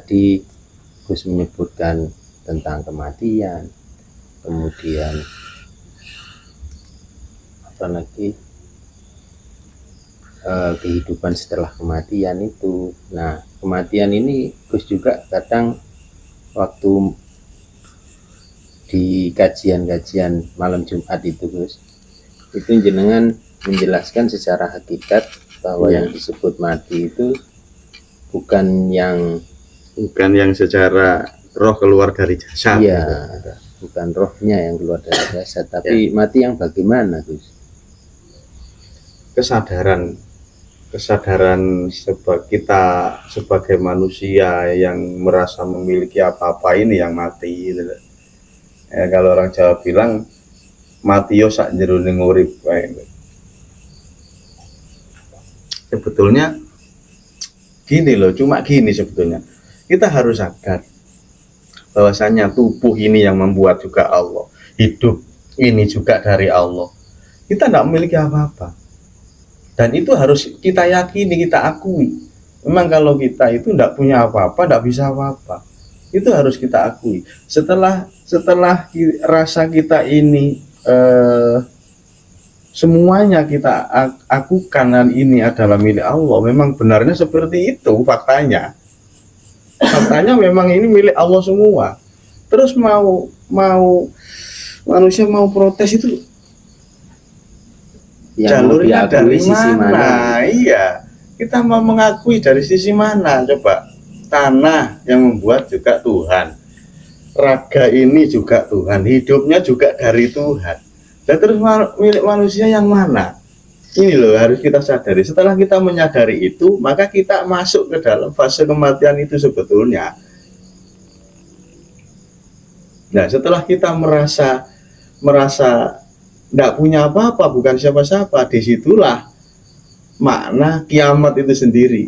tadi Gus menyebutkan tentang kematian, kemudian apa lagi, kehidupan setelah kematian itu. Nah, kematian ini Gus juga kadang waktu di kajian-kajian malam Jumat itu Gus, itu jenengan menjelaskan secara hakikat bahwa yang disebut mati itu bukan yang secara roh keluar dari jasad. Iya, bukan rohnya yang keluar dari jasad, tapi mati yang bagaimana Gus? Kesadaran kita sebagai manusia yang merasa memiliki apa-apa ini yang mati gitu. Kalau orang Jawa bilang mati yo sak jeroning urip. Sebetulnya gini loh, cuma gini sebetulnya. Kita harus sadar bahwasanya tubuh ini yang membuat juga Allah, hidup ini juga dari Allah. Kita tidak memiliki apa-apa, dan itu harus kita yakini, kita akui. Memang kalau kita itu tidak punya apa-apa, tidak bisa apa-apa, itu harus kita akui. Setelah rasa kita ini semuanya kita akukan dan ini adalah milik Allah, memang benarnya seperti itu faktanya memang ini milik Allah semua. Terus mau manusia mau protes itu yang jalurnya dari mana? Iya, kita mau mengakui dari sisi mana? Coba, tanah yang membuat juga Tuhan, raga ini juga Tuhan, hidupnya juga dari Tuhan. Dan terus milik manusia yang mana? Ini loh harus kita sadari. Setelah kita menyadari itu, maka kita masuk ke dalam fase kematian itu sebetulnya. Nah, setelah kita merasa tidak punya apa-apa, bukan siapa-siapa, disitulah makna kiamat itu sendiri.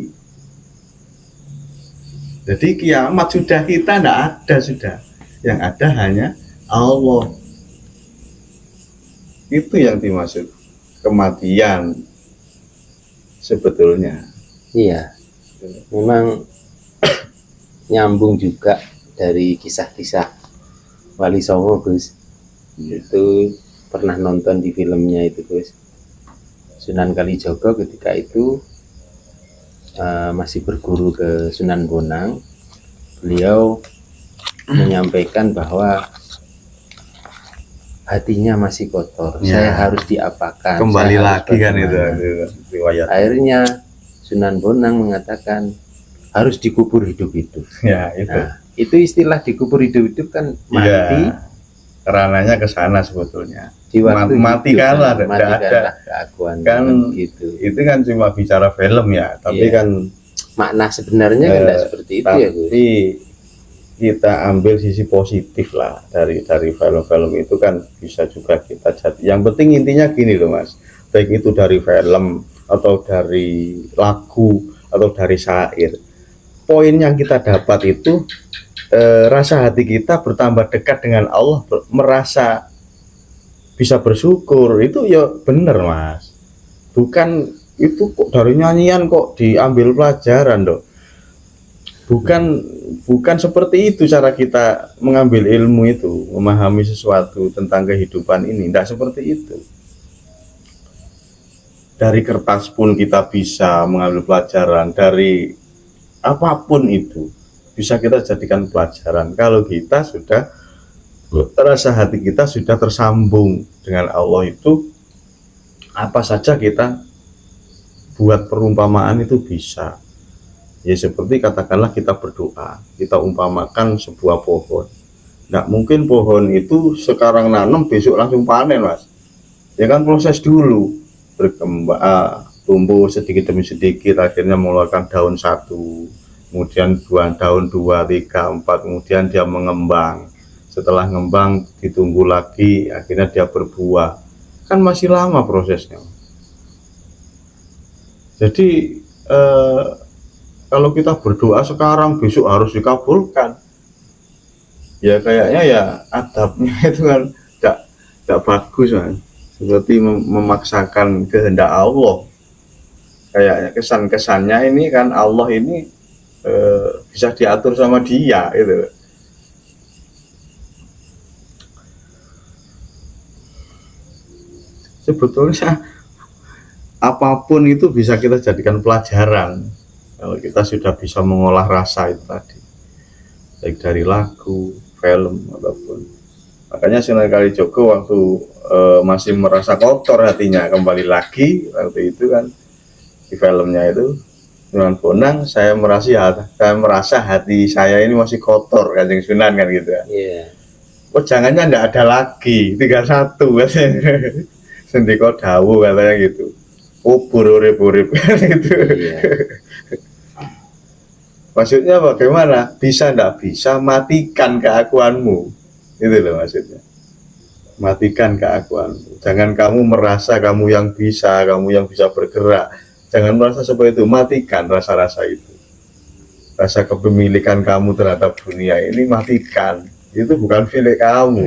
Jadi kiamat sudah kita tidak ada sudah. Yang ada hanya Allah. Itu yang dimaksud kematian sebetulnya. Iya, memang nyambung juga dari kisah-kisah Wali Songo Gus. Itu pernah nonton di filmnya itu Gus, Sunan Kalijogo ketika itu masih berguru ke Sunan Bonang. Beliau menyampaikan bahwa hatinya masih kotor, saya harus diapakan, kembali lagi kan itu riwayat. Akhirnya Sunan Bonang mengatakan harus dikubur hidup-hidup. Ya, itu. Nah, itu istilah dikubur hidup-hidup kan mati. Ya, ranahnya ke sana sebetulnya. Di waktu mati kalah, ada keakuan kan gitu. Itu kan cuma bicara film ya, tapi kan makna sebenarnya kan tidak seperti itu ya Gus. Tapi kita ambil sisi positif lah dari film-film itu kan bisa juga kita jadi. Yang penting intinya gini loh Mas, baik itu dari film atau dari lagu atau dari syair, poin yang kita dapat itu rasa hati kita bertambah dekat dengan Allah, merasa bisa bersyukur, itu ya bener Mas. Bukan itu kok dari nyanyian kok diambil pelajaran dong. Bukan seperti itu cara kita mengambil ilmu itu, memahami sesuatu tentang kehidupan ini. Tidak seperti itu. Dari kertas pun kita bisa mengambil pelajaran, dari apapun itu bisa kita jadikan pelajaran. Kalau kita sudah rasa hati kita sudah tersambung dengan Allah itu, apa saja kita buat perumpamaan itu bisa. Ya seperti katakanlah kita berdoa, kita umpamakan sebuah pohon. Nggak mungkin pohon itu sekarang nanam besok langsung panen Mas. Ya kan proses dulu, berkembang, tumbuh sedikit demi sedikit, akhirnya mengeluarkan daun 1, kemudian 2 daun 2, 3, 4, kemudian dia mengembang. Setelah ngembang ditunggu lagi, akhirnya dia berbuah. Kan masih lama prosesnya. Jadi kalau kita berdoa sekarang besok harus dikabulkan, ya kayaknya ya adabnya itu kan tidak bagus kan, seperti memaksakan kehendak Allah. Kayaknya kesannya ini kan Allah ini bisa diatur sama dia itu. Sebetulnya apapun itu bisa kita jadikan pelajaran kalau kita sudah bisa mengolah rasa itu tadi, baik dari lagu, film ataupun. Makanya Sunan Kalijogo waktu masih merasa kotor hatinya, kembali lagi waktu itu kan di filmnya itu Sunan Bonang, saya merasa hati saya ini masih kotor, Kanjeng Sunan kan gitu ya. Iya. Oh jangannya enggak ada lagi, tinggal satu katanya. Sendiko dawu katanya gitu. Ubur urip-urip gitu. Iya. Maksudnya bagaimana? Bisa enggak bisa matikan keakuanmu. Itu loh maksudnya. Matikan keakuanmu. Jangan kamu merasa kamu yang bisa bergerak. Jangan merasa seperti itu, matikan rasa-rasa itu. Rasa kepemilikan kamu terhadap dunia ini matikan. Itu bukan milik kamu.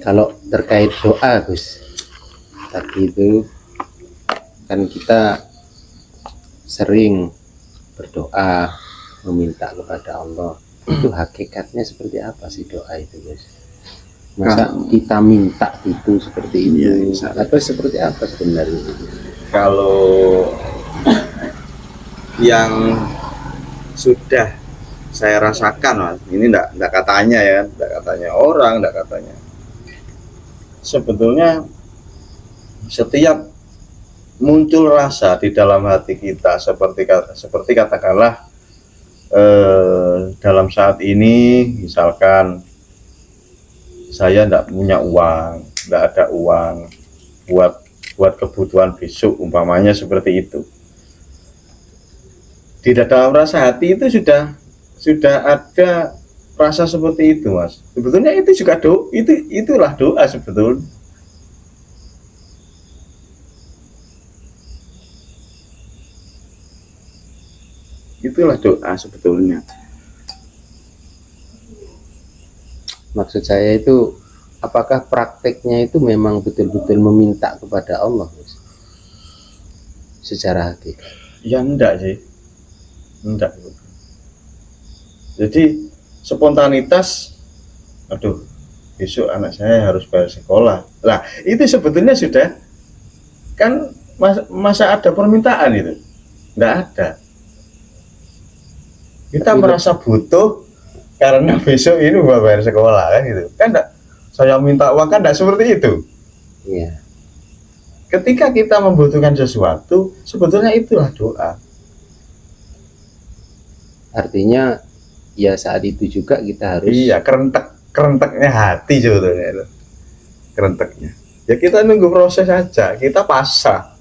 Kalau terkait doa, Gus, tadi itu kan kita sering berdoa meminta kepada Allah. Itu hakikatnya seperti apa sih doa itu, Gus? Masa kita minta itu seperti itu, atau seperti apa sebenarnya? Kalau yang sudah saya rasakan, Mas, ini enggak katanya ya, enggak katanya orang, enggak katanya. Sebetulnya setiap muncul rasa di dalam hati kita seperti katakanlah dalam saat ini misalkan saya tidak punya uang, tidak ada uang buat kebutuhan besok, umpamanya seperti itu. Di dalam rasa hati itu sudah ada rasa seperti itu, Mas. Sebetulnya itu juga itulah doa sebetulnya. Itulah doa sebetulnya. Maksud saya itu, apakah prakteknya itu memang betul-betul meminta kepada Allah, Gus? Secara hakikat? Ya enggak sih, enggak. Jadi spontanitas, aduh besok anak saya harus bayar sekolah. Lah itu sebetulnya sudah kan masa ada permintaan itu? Enggak ada. Kita merasa butuh karena besok ini mau bayar sekolah kan gitu. Kan enggak, saya minta uang kan enggak seperti itu. Iya. Ketika kita membutuhkan sesuatu, sebetulnya itulah doa. Artinya ya saat itu juga kita harus, iya, kerenteknya hati sebetulnya itu. Kerenteknya. Ya kita nunggu proses saja, kita pasrah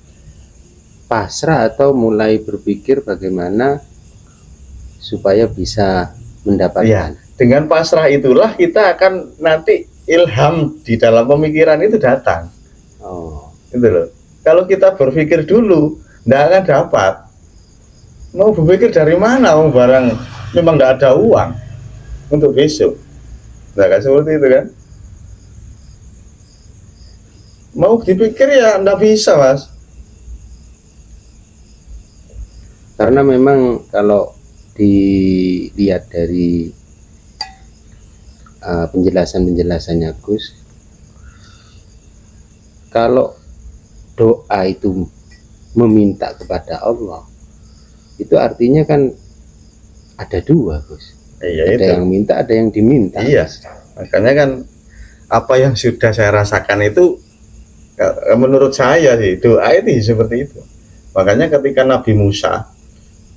atau mulai berpikir bagaimana supaya bisa mendapatkan. Iya, dengan pasrah itulah kita akan nanti ilham di dalam pemikiran itu datang. Oh. Gitu loh. Kalau kita berpikir dulu, tidak akan dapat. Mau berpikir dari mana? Mau barang memang tidak ada uang untuk besok. Tidak kan seperti itu kan? Mau dipikir ya tidak bisa, Mas. Karena memang kalau dilihat dari penjelasannya Gus, kalau doa itu meminta kepada Allah, itu artinya kan ada dua, Gus. Iya, ada itu yang minta, ada yang diminta. Iya, makanya kan apa yang sudah saya rasakan itu menurut saya sih doa itu seperti itu. Makanya ketika Nabi Musa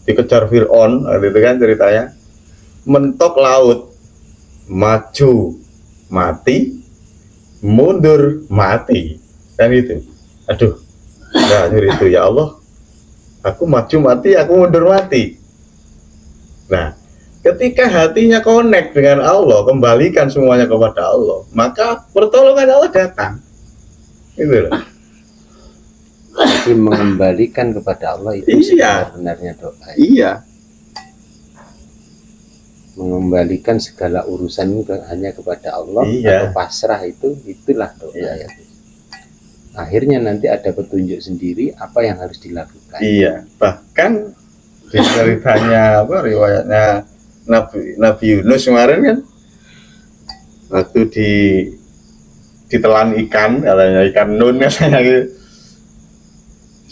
dikejar Fir'aun, itu kan ceritanya, mentok laut, maju mati, mundur mati, kan itu. Aduh, nah itu ya Allah, aku maju mati, aku mundur mati. Nah, ketika hatinya connect dengan Allah, kembalikan semuanya kepada Allah, maka pertolongan Allah datang. Itu loh. Jadi mengembalikan kepada Allah itu Iya. sebenarnya doa. Iya. Mengembalikan segala urusan itu hanya kepada Allah, Iya. atau pasrah itulah doa. Iya. Ya. akhirnya nanti ada petunjuk sendiri apa yang harus dilakukan. Iya, bahkan di ceritanya apa riwayatnya Nabi Yunus kemarin kan, waktu ditelan ikan, katanya ikan nun katanya gitu.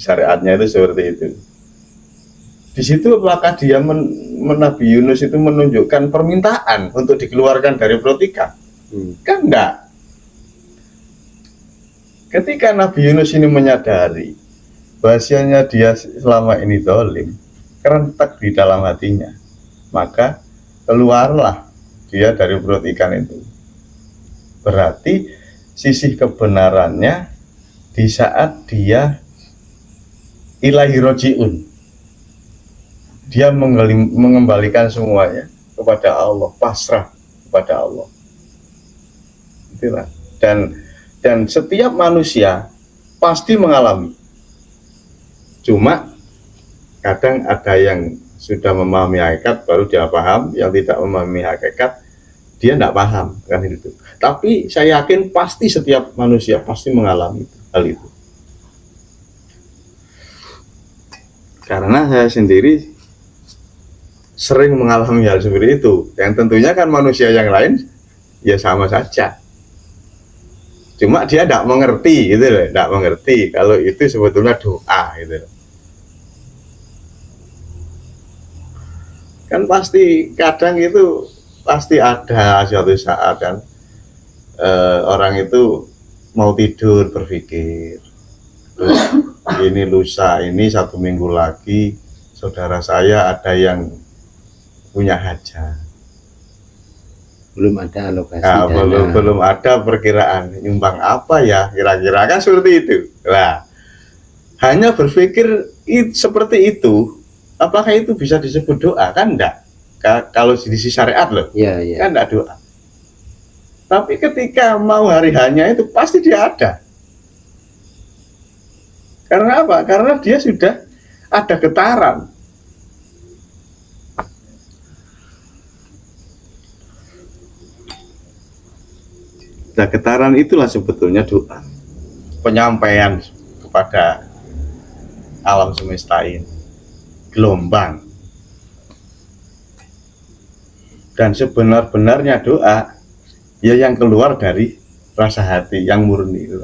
Syariatnya itu seperti itu. Di situ apakah dia Nabi Yunus itu menunjukkan permintaan untuk dikeluarkan dari perut ikan? Kan enggak. Ketika Nabi Yunus ini menyadari bahwasanya dia selama ini zalim, kerentak di dalam hatinya, maka keluarlah dia dari perut ikan itu. Berarti sisi kebenarannya di saat dia ilahi roji'un, dia mengembalikan semuanya kepada Allah, pasrah kepada Allah. Itulah. Dan setiap manusia pasti mengalami. Cuma kadang ada yang sudah memahami hakikat baru dia paham, yang tidak memahami hakikat dia tidak paham kan itu. Tapi saya yakin pasti setiap manusia pasti mengalami hal itu. Karena saya sendiri sering mengalami hal seperti itu. Yang tentunya kan manusia yang lain ya sama saja. Cuma dia tidak mengerti gitu loh, tidak mengerti kalau itu sebetulnya doa gitu loh. Kan pasti kadang itu pasti ada suatu saat kan orang itu mau tidur berpikir, ini lusa, ini 1 minggu lagi saudara saya ada yang punya hajat. Belum ada alokasi Nah, belum ada perkiraan nyumbang apa ya kira-kira kan seperti itu. Nah, hanya berpikir seperti itu, apakah itu bisa disebut doa? Kan enggak. Kalau di sisi syariat loh, kan enggak doa. Tapi ketika mau hari hanya itu pasti dia ada. Karena apa? Karena dia sudah ada getaran. Nah, getaran itulah sebetulnya doa, penyampaian kepada alam semesta ini, gelombang. Dan sebenar-benarnya doa ya yang keluar dari rasa hati yang murni itu.